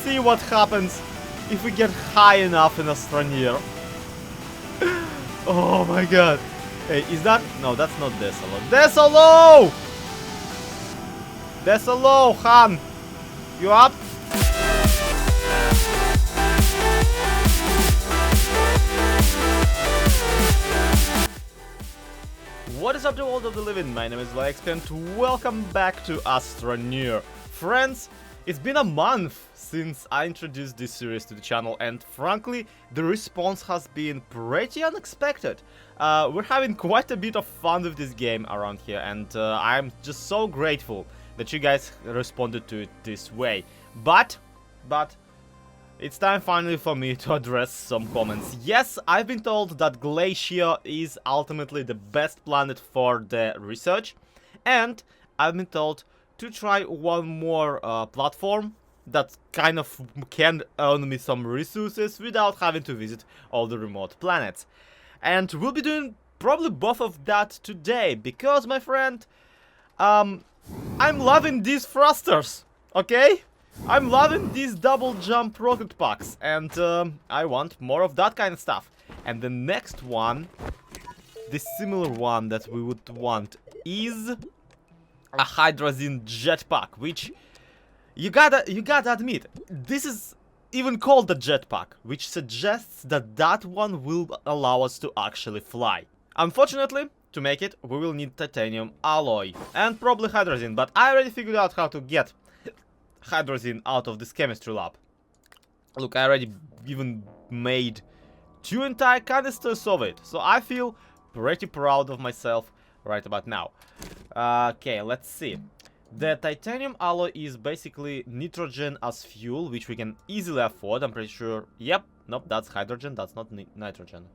see what happens if we get high enough in Astroneer. Oh my god. Hey, is that... No, that's not Desolo. Desolo! Desolo, Han! You up? What is up to all of the living? My name is Lex and welcome back to Astroneer. Friends, it's been a month since I introduced this series to the channel, and frankly, the response has been pretty unexpected. We're having quite a bit of fun with this game around here, and I'm just so grateful that you guys responded to it this way. But it's time finally for me to address some comments. Yes, I've been told that Glacier is ultimately the best planet for the research, and I've been told to try one more platform that kind of can earn me some resources without having to visit all the remote planets. And we'll be doing probably both of that today, because, my friend, I'm loving these thrusters, okay? I'm loving these double jump rocket packs, and I want more of that kind of stuff. And the next one, the similar one that we would want, is a Hydrazine Jet Pack, which you gotta admit, this is even called the jetpack, which suggests that that one will allow us to actually fly. Unfortunately, to make it, we will need titanium alloy and probably hydrazine, but I already figured out how to get hydrazine out of this chemistry lab. Look, I already even made 2 entire canisters of it, so I feel pretty proud of myself right about now. Okay, let's see. The titanium alloy is basically nitrogen as fuel, which we can easily afford, I'm pretty sure. Yep, nope, that's hydrogen, that's not nitrogen.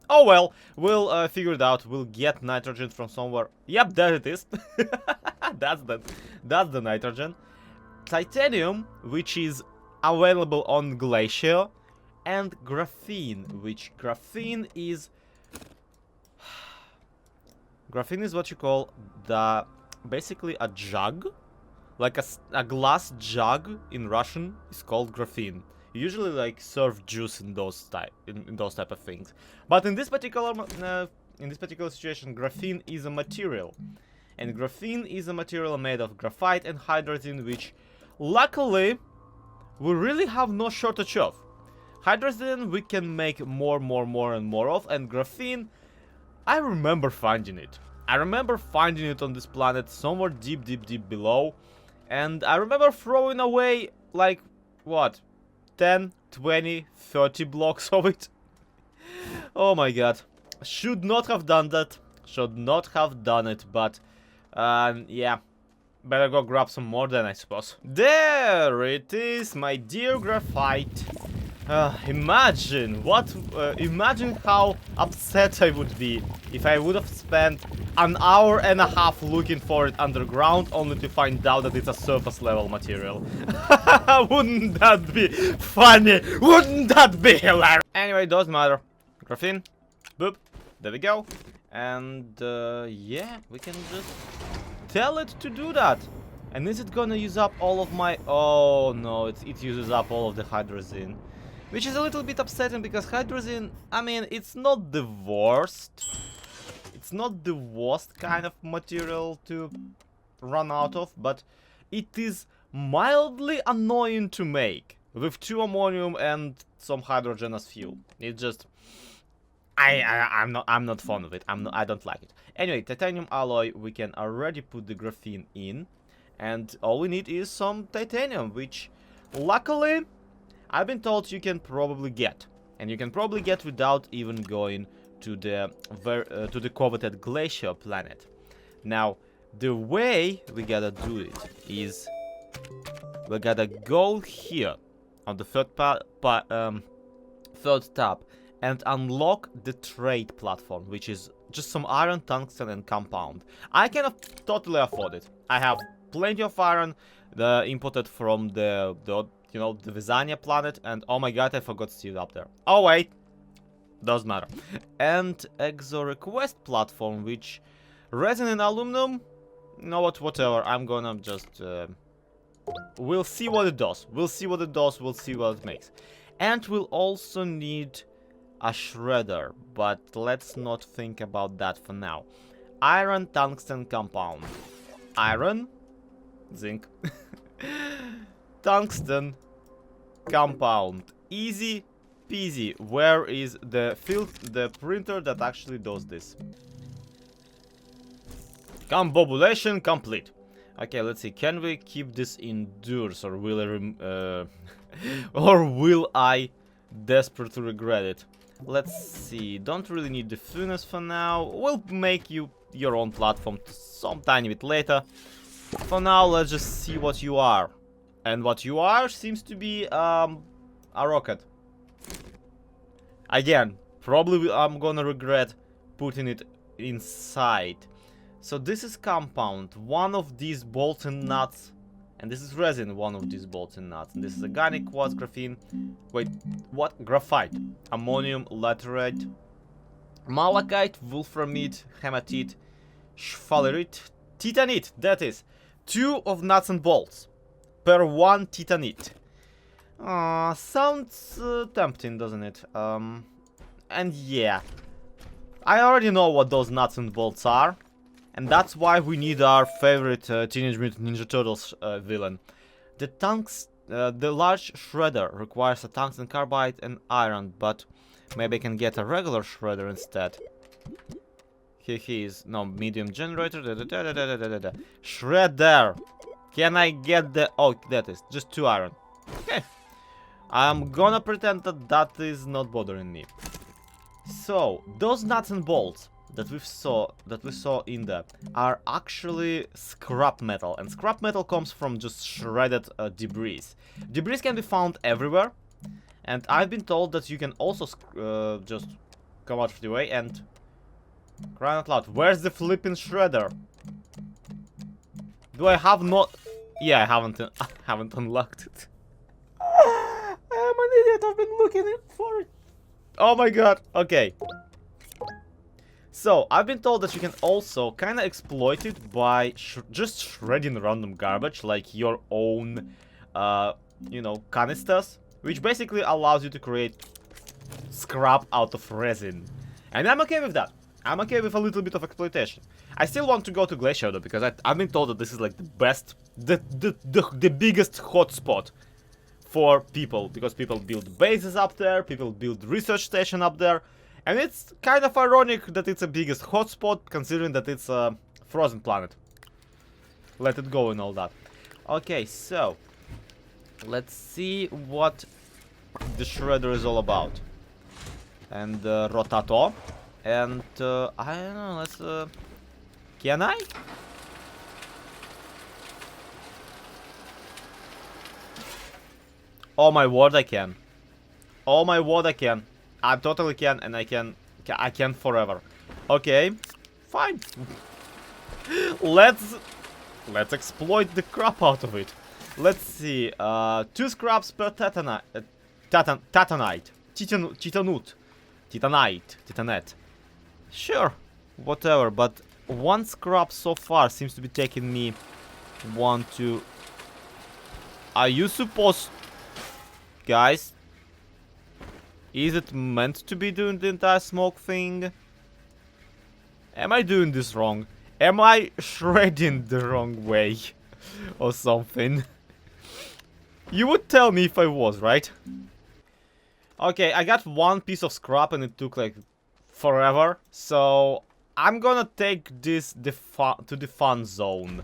Oh well, we'll figure it out. We'll get nitrogen from somewhere. Yep, there it is. that's the nitrogen. Titanium, which is available on Glacier, and graphene, which graphene is what you call the basically a jug, like a glass jug in Russian is called graphene. You usually like serve juice in those type of things, but in this particular situation, graphene is a material, and graphene is a material made of graphite and hydrazine, which luckily we really have no shortage of. Hydrazine we can make more and more of, and graphene, I remember finding it. I remember finding it on this planet somewhere deep below, and I remember throwing away like, what, 10, 20, 30 blocks of it. Oh my god. Should not have done that. Should not have done it, but yeah. Better go grab some more then, I suppose. There it is, my dear graphite. Imagine how upset I would be if I would have spent an hour and a half looking for it underground, only to find out that it's a surface level material. Wouldn't that be funny? Wouldn't that be hilarious? Anyway, doesn't matter. Graphene. Boop. There we go. And yeah, we can just tell it to do that. And is it gonna use up all of my... Oh no, it uses up all of the hydrazine. Which is a little bit upsetting, because hydrazine, I mean, it's not the worst. It's not the worst kind of material to run out of, but it is mildly annoying to make. With 2 ammonium and some hydrogen as fuel. It just... I'm not fond of it. I don't like it. Anyway, titanium alloy, we can already put the graphene in, and all we need is some titanium, which luckily I've been told you can probably get, and you can probably get without even going to the coveted Glacier planet. Now, the way we gotta do it is we gotta go here on the third tab and unlock the trade platform, which is just some iron, tungsten, and compound. I can totally afford it. I have plenty of iron, imported from the Visania planet, and oh my god, I forgot steel up there. Oh wait, doesn't matter. And Exo request platform, which resin and aluminum. You know what? Whatever. I'm gonna just We'll see what it does. We'll see what it does. We'll see what it makes. And we'll also need a shredder, but let's not think about that for now. Iron tungsten compound. Iron, zinc, tungsten compound. Easy peasy. Where is the printer that actually does this? Combobulation complete. Okay, let's see. Can we keep this indoors, or will I or will I desperately regret it? Let's see. Don't really need the furnace for now. We'll make you your own platform some tiny bit later. For now, let's just see what you are. And what you are seems to be a rocket. Again, probably I'm gonna regret putting it inside. So this is compound, one of these bolts and nuts. And this is resin, one of these bolts and nuts. And this is organic quartz, graphene. Wait, what? Graphite. Ammonium, laterite, malachite, wolframite, hematite, sphalerite, titanite. That is 2 of nuts and bolts per 1 titanite. Sounds tempting, doesn't it? And yeah, I already know what those nuts and bolts are. And that's why we need our favorite Teenage Mutant Ninja Turtles villain. The large shredder requires a tungsten carbide and iron, but maybe I can get a regular shredder instead. Here he is. No, medium generator. Shredder! Can I get the... Oh, that is. Just 2 iron. Okay. I'm gonna pretend that that is not bothering me. So, those nuts and bolts that we saw in there are actually scrap metal, and scrap metal comes from just shredded debris. Debris can be found everywhere, and I've been told that you can also just come out of the way and cry out loud. Where's the flipping shredder? Do I have not? Yeah, I haven't unlocked it. I'm an idiot. I've been looking for it. Oh my god. Okay. So, I've been told that you can also kind of exploit it by just shredding random garbage, like your own, you know, canisters, which basically allows you to create scrap out of resin. And I'm okay with that. I'm okay with a little bit of exploitation. I still want to go to Glacier though, because I've been told that this is like the best, the biggest hotspot for people, because people build bases up there, people build research station up there. And it's kind of ironic that it's the biggest hotspot, considering that it's a frozen planet. Let it go and all that. Okay, so let's see what the shredder is all about. And rotato. And I don't know, let's can I? Oh my word, I can. Oh my word, I can. I totally can, and I can forever. Okay, fine. Let's exploit the crap out of it. Let's see. 2 scraps per titanite. Titanite. Sure, whatever. But 1 scrap so far seems to be taking me 1, 2. Are you supposed, guys? Is it meant to be doing the entire smoke thing? Am I doing this wrong? Am I shredding the wrong way? Or something? You would tell me if I was, right? Okay, I got 1 piece of scrap and it took like forever. So I'm gonna take this to the fun zone.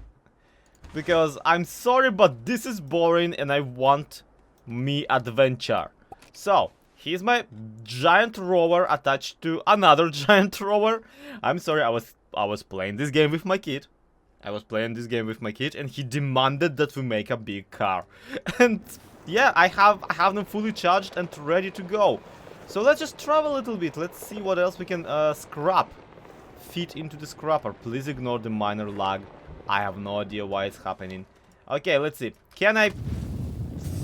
Because I'm sorry, but this is boring and I want me adventure. So here's my giant rover attached to another giant rover. I'm sorry, I was playing this game with my kid. And he demanded that we make a big car. And yeah, I have them fully charged and ready to go. So let's just travel a little bit. Let's see what else we can scrap. Fit into the scrapper. Please ignore the minor lag. I have no idea why it's happening. Okay, let's see. Can I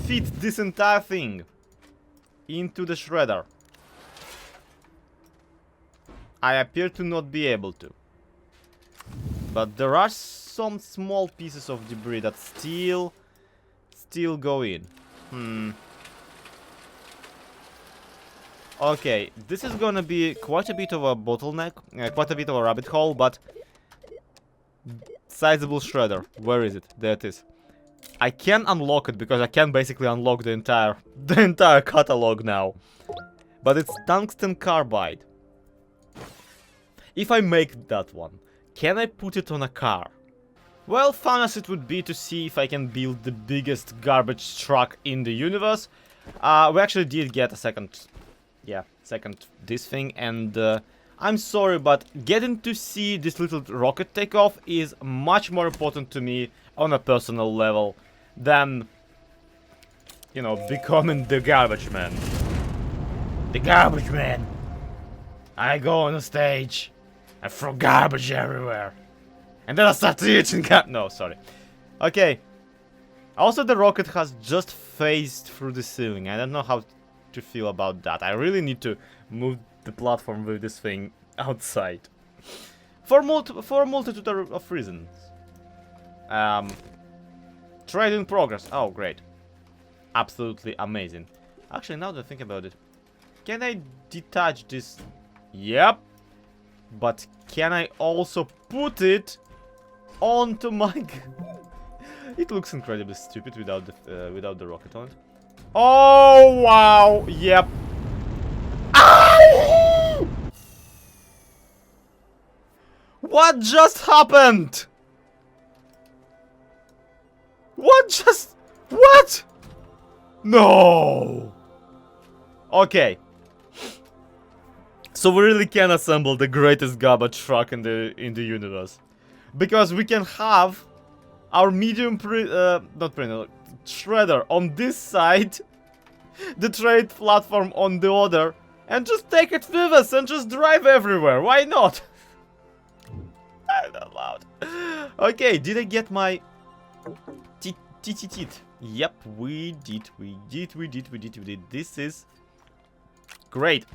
fit this entire thing into the shredder? I appear to not be able to. But there are some small pieces of debris that still still go in? Okay, this is gonna be quite a bit of a bottleneck, quite a bit of a rabbit hole, but sizable shredder. Where is it? There it is. I can unlock it because I can basically unlock the entire catalog now. But it's tungsten carbide. If I make that one, can I put it on a car? Well, fun as it would be to see if I can build the biggest garbage truck in the universe, we actually did get a second this thing, and I'm sorry, but getting to see this little rocket take off is much more important to me on a personal level than, you know, becoming the garbage man. The garbage man! I go on a stage, I throw garbage everywhere, and then I start eating no, sorry. Okay. Also, the rocket has just phased through the ceiling. I don't know how to feel about that. I really need to move the platform with this thing outside. For a multitude of reasons. Trade in progress. Oh, great. Absolutely amazing. Actually, now that I think about it, can I detach this? Yep. But can I also put it onto my... It looks incredibly stupid without the rocket on it. Oh, wow. Yep. Ow! What just happened? What? No. Okay. So we really can assemble the greatest garbage truck in the universe, because we can have our medium shredder on this side, the trade platform on the other, and just take it with us and just drive everywhere. Why not? I'm not loud. Okay, did I get my teeth? Yep, we did. This is great.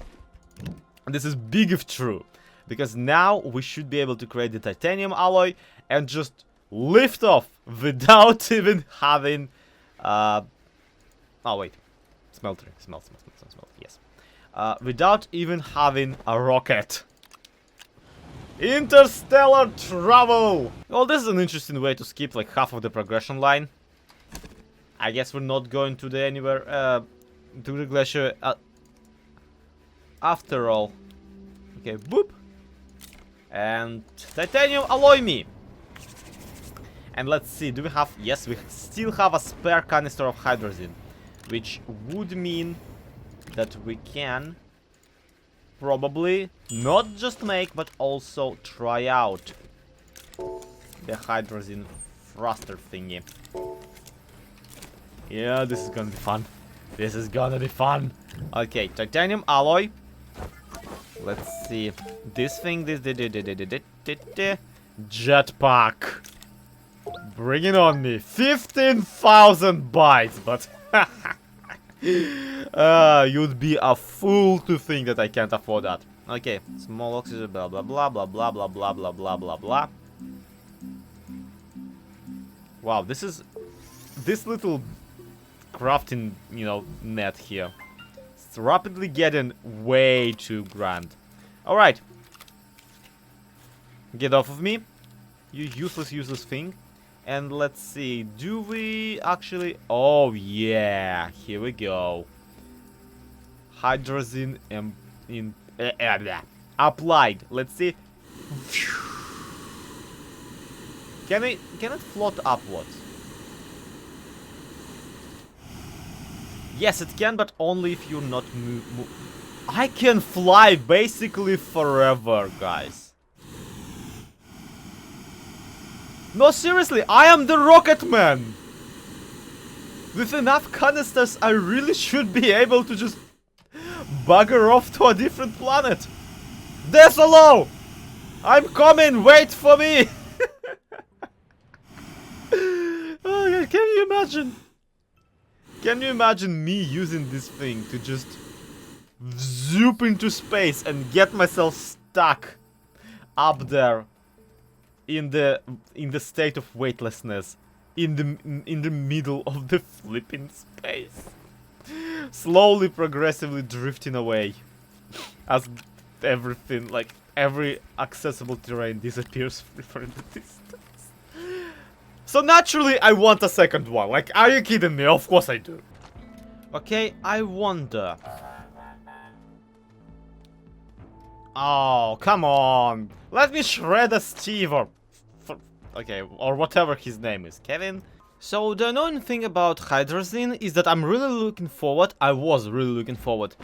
This is big if true, because now we should be able to create the titanium alloy and just lift off without even having oh wait, smelting, smelt, yes, without even having a rocket. Interstellar travel. Well, this is an interesting way to skip like half of the progression line. I guess we're not going to the anywhere to the glacier after all. Okay, boop. And titanium alloy me. And let's see, do we have... Yes, we still have a spare canister of hydrazine, which would mean that we can probably not just make, but also try out the hydrazine thruster thingy. Yeah, this is gonna be fun. This is gonna be fun. Okay, titanium alloy. Let's see. This thing, jetpack. Bring it on me. 15,000 bytes, but you'd be a fool to think that I can't afford that. Okay, small oxygen, blah blah blah blah blah blah blah blah blah blah blah. Wow, this little crafting, you know, net here. It's rapidly getting way too grand. All right, get off of me, you useless thing. And let's see, do we actually... Oh yeah, here we go. Hydrazine applied. Let's see. Can it float upwards? Yes, it can, but only if you're not move. I can fly basically forever, guys. No, seriously, I am the rocket man. With enough canisters, I really should be able to just bugger off to a different planet. Desolo! I'm coming, wait for me! Oh God, can you imagine? Can you imagine me using this thing to just zoop into space and get myself stuck up there in the state of weightlessness in the middle of the flipping space, slowly, progressively drifting away, as everything, like every accessible terrain, disappears for the distance. So naturally, I want a second one. Like, are you kidding me? Of course I do. Okay, I wonder. Oh, come on. Let me shred a Steve okay, or whatever his name is. Kevin? So the annoying thing about Hydrazine is that I'm really looking forward, I was really looking forward,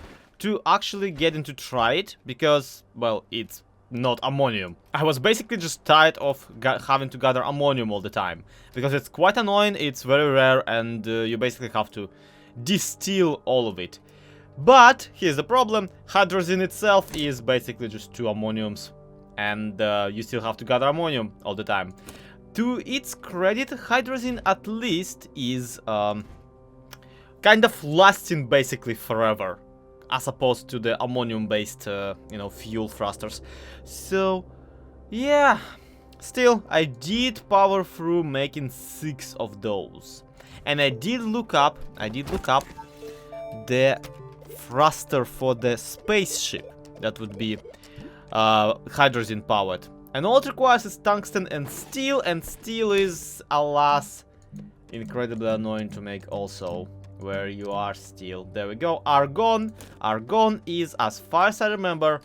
to actually getting to try it, because, well, it's not ammonium. I was basically just tired of having to gather ammonium all the time, because it's quite annoying, it's very rare, and you basically have to distill all of it. But here's the problem: Hydrazine itself is basically just 2 ammoniums, and you still have to gather ammonium all the time. To its credit, Hydrazine at least is kind of lasting basically forever, as opposed to the ammonium-based, you know, fuel thrusters. So, yeah. Still, I did power through making 6 of those, and I did look up the thruster for the spaceship that would be hydrazine powered. And all it requires is tungsten and steel is, alas, incredibly annoying to make also. Where you are, steel. There we go. Argon. Argon is, as far as I remember,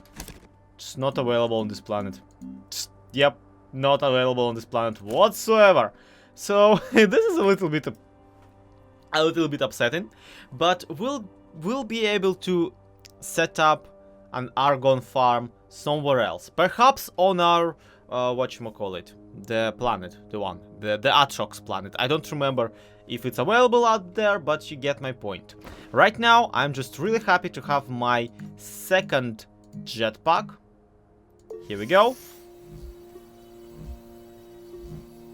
just not available on this planet. Just, yep, not available on this planet whatsoever. So this is a little bit upsetting, but we'll be able to set up an argon farm somewhere else, perhaps on our whatchamacallit, the planet, the Atrox planet. I don't remember if it's available out there, but you get my point. Right now, I'm just really happy to have my second jetpack. Here we go.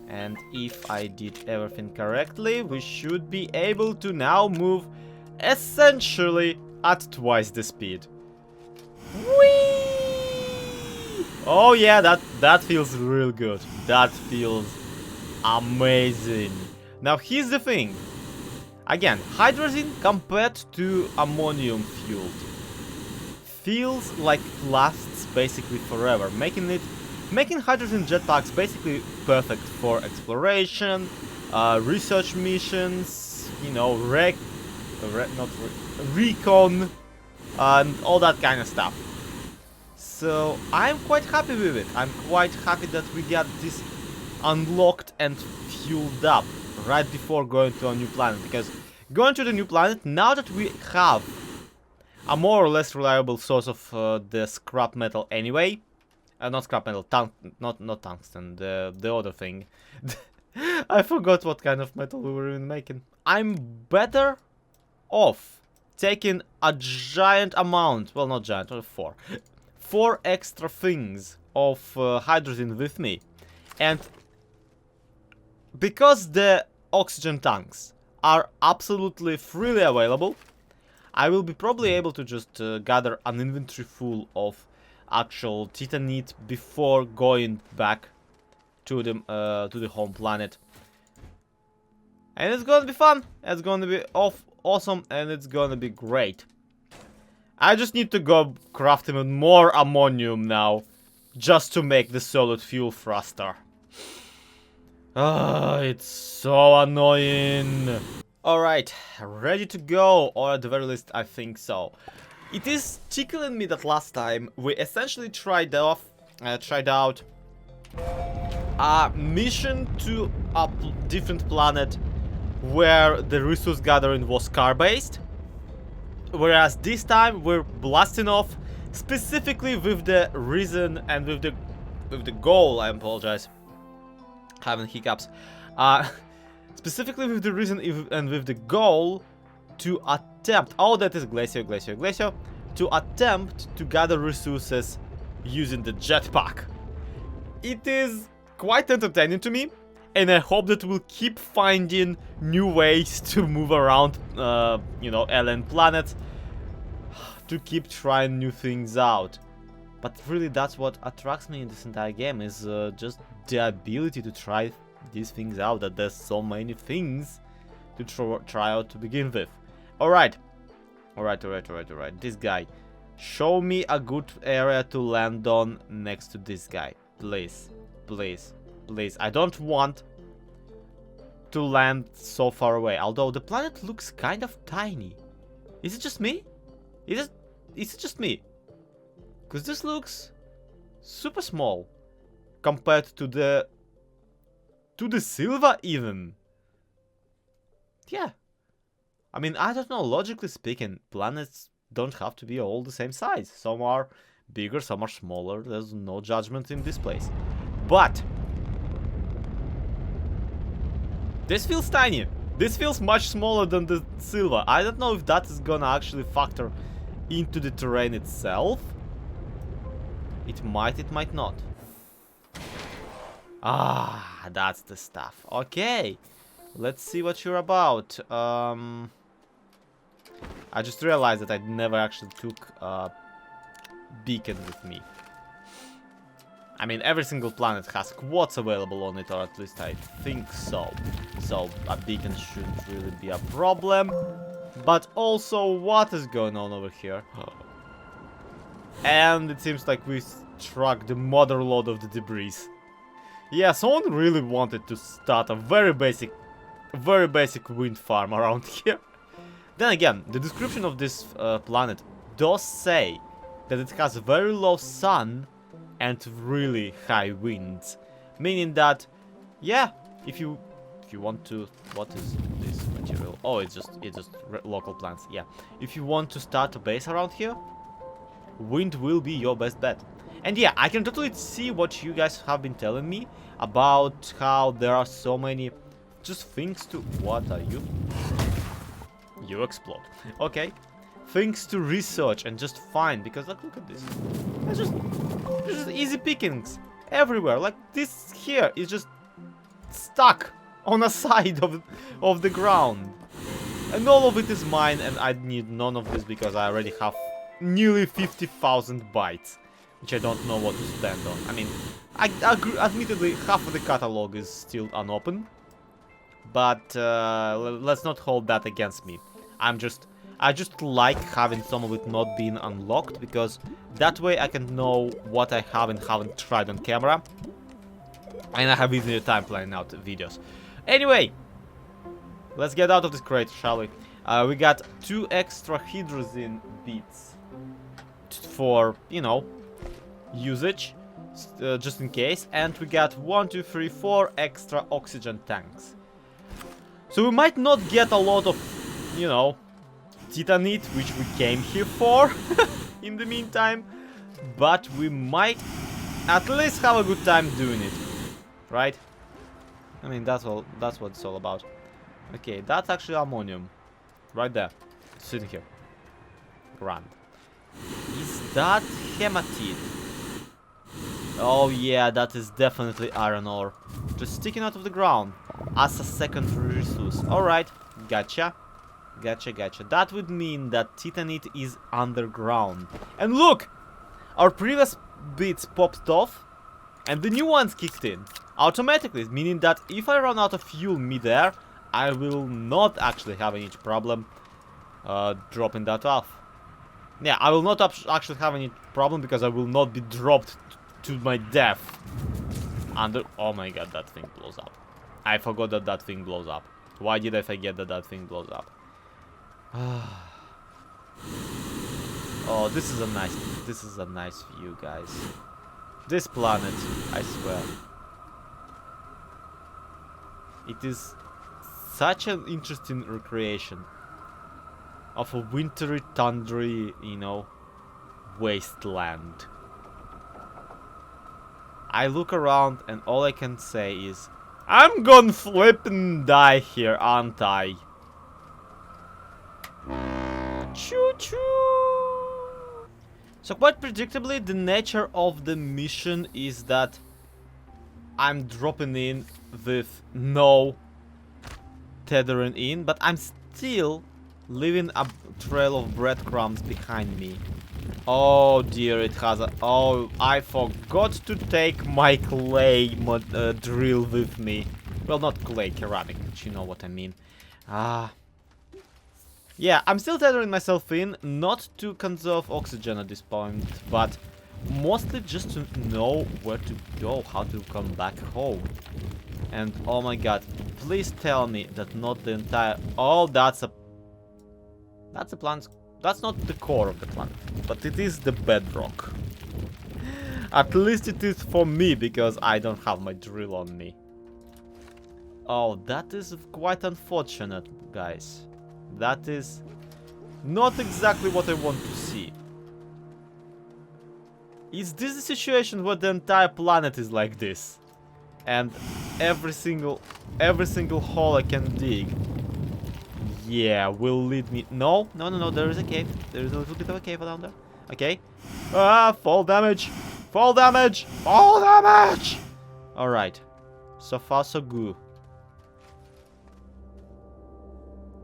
And if I did everything correctly, we should be able to now move essentially at twice the speed. Whee! Oh yeah, that feels real good. That feels amazing. Now here's the thing. Again, hydrazine compared to ammonium fueled feels like it lasts basically forever, making hydrazine jetpacks basically perfect for exploration, research missions, you know, recon, and all that kind of stuff. So I'm quite happy with it. I'm quite happy that we got this unlocked and fueled up right before going to a new planet, because going to the new planet, now that we have a more or less reliable source of the scrap metal anyway, not scrap metal, not tungsten, the other thing. I forgot what kind of metal we were even making. I'm better off taking a giant amount, well, not giant, or 4 extra things of hydrazine with me, and because the oxygen tanks are absolutely freely available, I will be probably able to just gather an inventory full of actual titanite before going back to the home planet. And it's gonna be fun, it's gonna be awesome, and it's gonna be great. I just need to go craft even more ammonium now, just to make the solid fuel thruster. It's so annoying. Alright, ready to go, or at the very least I think so. It is tickling me that last time we essentially tried out a mission to a different planet where the resource gathering was car-based, whereas this time we're blasting off specifically with the reason and with the goal. I apologize, having hiccups. Specifically with the reason and with the goal to attempt, oh, that is glacier, to attempt to gather resources using the jetpack. It is quite entertaining to me, and I hope that we'll keep finding new ways to move around, you know, alien planets, to keep trying new things out. But really, that's what attracts me in this entire game, is just the ability to try these things out, that there's so many things to try out to begin with. Alright. Alright. This guy. Show me a good area to land on next to this guy. Please. I don't want to land so far away. Although the planet looks kind of tiny. Is it just me? Is it just me? Because this looks super small compared to the Silva even. Yeah. I mean, I don't know, logically speaking, planets don't have to be all the same size. Some are bigger, some are smaller. There's no judgment in this place. But this feels tiny. This feels much smaller than the Silva. I don't know if that is gonna actually factor into the terrain itself. It might not. Ah, that's the stuff. Okay. Let's see what you're about. I just realized that I never actually took a beacon with me. I mean, every single planet has quads available on it, or at least I think so. So a beacon shouldn't really be a problem. But also, what is going on over here? And it seems like we struck the mother lode of the debris. Yeah, someone really wanted to start a very basic wind farm around here. Then again, the description of this planet does say that it has very low sun and really high winds, meaning that, yeah, if you want to, what is this material? Oh, it's just local plants. Yeah, if you want to start a base around here, wind will be your best bet. And yeah, I can totally see what you guys have been telling me about how there are so many just things to... What are you? You explode. Okay. Things to research and just find, because like, look at this. There's just easy pickings everywhere. Like this here is just stuck on a side of the ground. And all of it is mine, and I need none of this because I already have nearly 50,000 bytes, which I don't know what to spend on. I mean, admittedly, half of the catalog is still unopened, but let's not hold that against me. I just like having some of it not being unlocked, because that way I can know what I have and haven't tried on camera, and I have easier time planning out videos. Anyway, let's get out of this crate, shall we? We got 2 extra hydrazine beads for, you know, usage, just in case, and we got 1, 2, 3, 4 extra oxygen tanks. So we might not get a lot of, you know, titanite, which we came here for in the meantime, but we might at least have a good time doing it, right? I mean, that's what it's all about. Okay, that's actually ammonium right there, sitting here. Grand. Is that hematite? Oh yeah, that is definitely iron ore, just sticking out of the ground as a secondary resource. Alright, gotcha. That would mean that titanite is underground. And look! Our previous bits popped off, and the new ones kicked in automatically, meaning that if I run out of fuel mid-air, I will not actually have any problem dropping that off. Yeah, I will not actually have any problem, because I will not be dropped to my death under... Oh my god, that thing blows up. I forgot that that thing blows up. Why did I forget that that thing blows up? Oh, this is a nice view, guys. This planet, I swear. It is such an interesting recreation of a wintry, thundery, you know, wasteland. I look around and all I can say is, I'm gonna flip and die here, aren't I? Choo-choo! So quite predictably, the nature of the mission is that I'm dropping in with no tethering in, but I'm still leaving a trail of breadcrumbs behind me. Oh dear, it has a... Oh, I forgot to take my clay drill with me. Well, not clay, ceramic, but you know what I mean. Yeah, I'm still tethering myself in, not to conserve oxygen at this point, but mostly just to know where to go, how to come back home. And oh my god, please tell me that not the entire... Oh, that's a planet. That's not the core of the planet, but it is the bedrock. At least it is for me, because I don't have my drill on me. Oh, that is quite unfortunate, guys. That is not exactly what I want to see. Is this a situation where the entire planet is like this? And every single hole I can dig, yeah, will lead me... No, there is a cave. There is a little bit of a cave down there. Okay. Fall damage! Fall damage! Fall damage! Alright. So far, so good.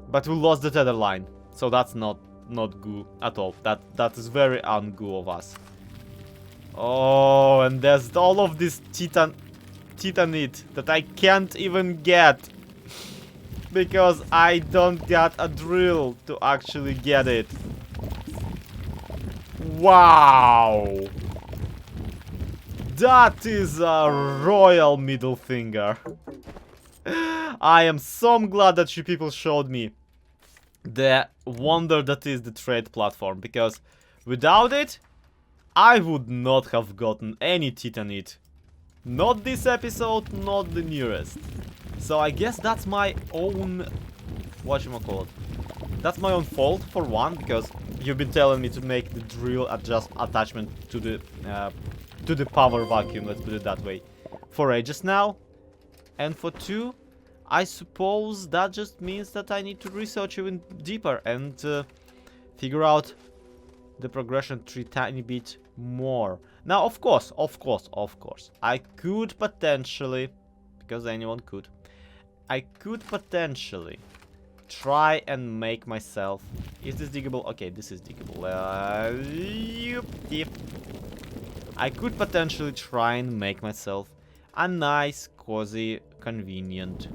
But we lost the tether line. So that's not good at all. That is very un-good of us. Oh, and there's all of this titanite that I can't even get. Because I don't get a drill to actually get it. Wow! That is a royal middle finger. I am so glad that you people showed me the wonder that is the trade platform, because without it, I would not have gotten any titanite. Not this episode, not the nearest. So I guess that's my own... whatchamacallit? That's my own fault, for one, because you've been telling me to make the drill attachment to the power vacuum, let's put it that way, for ages now. And for two, I suppose that just means that I need to research even deeper and figure out the progression tree tiny bit more. Now, of course, I could potentially, because anyone could, I could potentially try and make myself... Is this diggable? Okay, this is diggable. Yep. I could potentially try and make myself a nice, cozy, convenient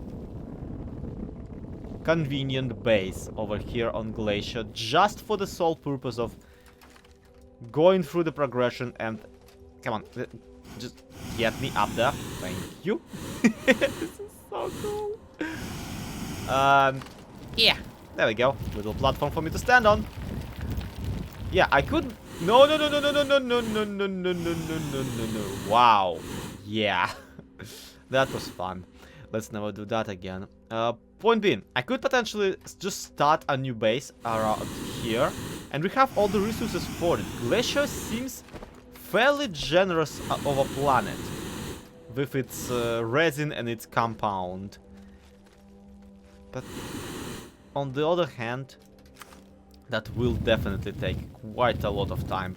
base over here on Glacier, just for the sole purpose of going through the progression and... Come on, just get me up there. Thank you. This is so cool. Yeah, there we go. Little platform for me to stand on. Yeah, I could... No. Wow. Yeah. That was fun. Let's never do that again. Point being, I could potentially just start a new base around here, and we have all the resources for it. Glacier seems fairly generous of a planet with its resin and its compound. But on the other hand, that will definitely take quite a lot of time.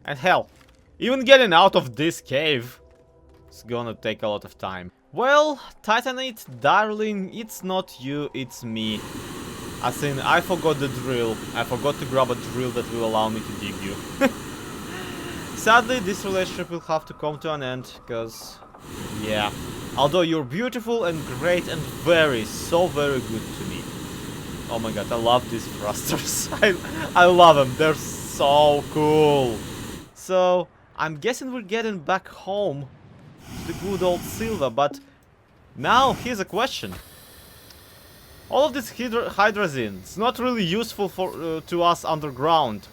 And hell, even getting out of this cave is gonna take a lot of time. Well, Titanite, darling, it's not you, it's me. As in, I forgot the drill. I forgot to grab a drill that will allow me to dig you. Sadly, this relationship will have to come to an end, because... yeah. Although you're beautiful and great and so very good to me. Oh my god, I love these thrusters. I love them, they're so cool. So, I'm guessing we're getting back home to the good old Silva, but now here's a question. All of this hydrazine, it's not really useful for to us underground.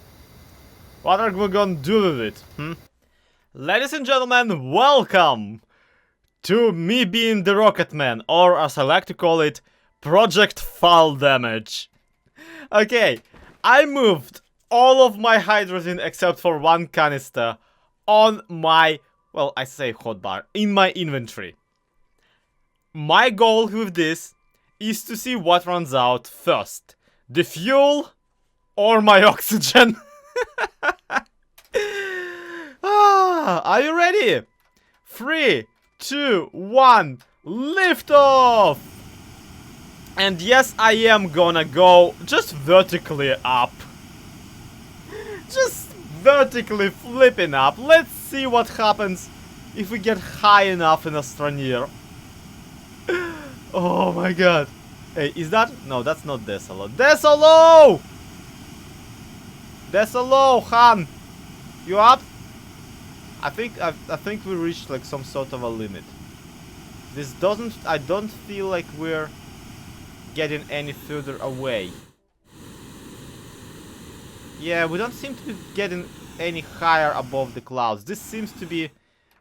What are we gonna do with it? Ladies and gentlemen, welcome to me being the Rocket Man, or as I like to call it, Project Fall Damage. Okay, I moved all of my hydrazine except for one canister on my, well, I say hotbar, in my inventory. My goal with this is to see what runs out first. The fuel or my oxygen. Are you ready? 3, 2, 1, lift off! And yes, I am gonna go just vertically up. Just vertically flipping up. Let's see what happens if we get high enough in Astroneer. Oh my god. Hey, is that? No, that's not Desalo. Desalo! Desalo, Han! You up? I think we reached like some sort of a limit. This doesn't... I don't feel like we're getting any further away. Yeah, we don't seem to be getting any higher above the clouds. This seems to be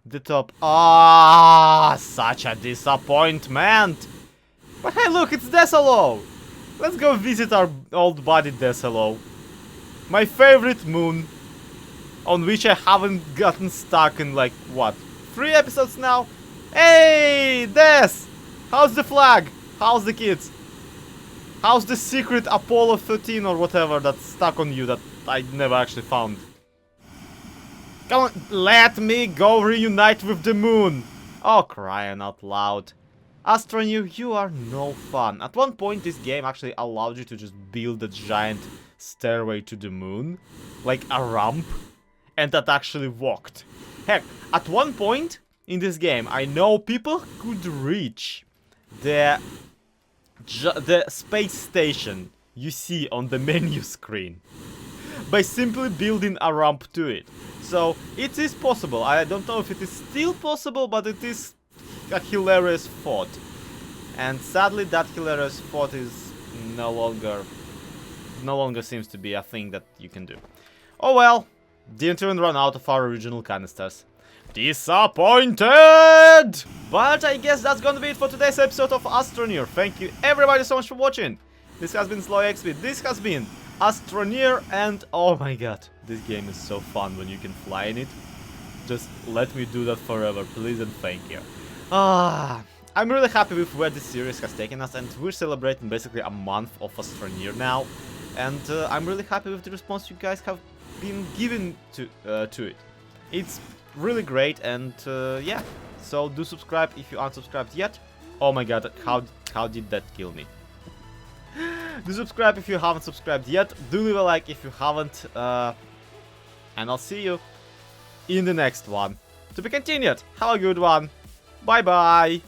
the top. Ah, such a disappointment. But hey, look, it's Desalo. Let's go visit our old buddy Desalo. My favorite moon, on which I haven't gotten stuck in like, what, 3 episodes now? Hey, Des! How's the flag? How's the kids? How's the secret Apollo 13 or whatever that's stuck on you that I never actually found? Come on, let me go reunite with the moon! Oh, crying out loud. Astroneer, you are no fun. At one point, this game actually allowed you to just build a giant stairway to the moon. Like a ramp. And that actually worked. Heck, at one point in this game, I know people could reach the space station you see on the menu screen by simply building a ramp to it. So it is possible. I don't know if it is still possible, but it is a hilarious thought. And sadly that hilarious thought is no longer seems to be a thing that you can do. Oh well, didn't even run out of our original canisters. Disappointed! But I guess that's gonna be it for today's episode of Astroneer. Thank you everybody so much for watching. This has been SlowXP, this has been Astroneer, and oh my god, this game is so fun when you can fly in it. Just let me do that forever, please and thank you. I'm really happy with where this series has taken us, and we're celebrating basically a month of Astroneer now. And I'm really happy with the response you guys have been giving to it. It's really great, and yeah, so do subscribe if you aren't subscribed yet. Oh my god, how did that kill me? Do subscribe if you haven't subscribed yet, do leave a like if you haven't, and I'll see you in the next one. To be continued, have a good one, bye bye!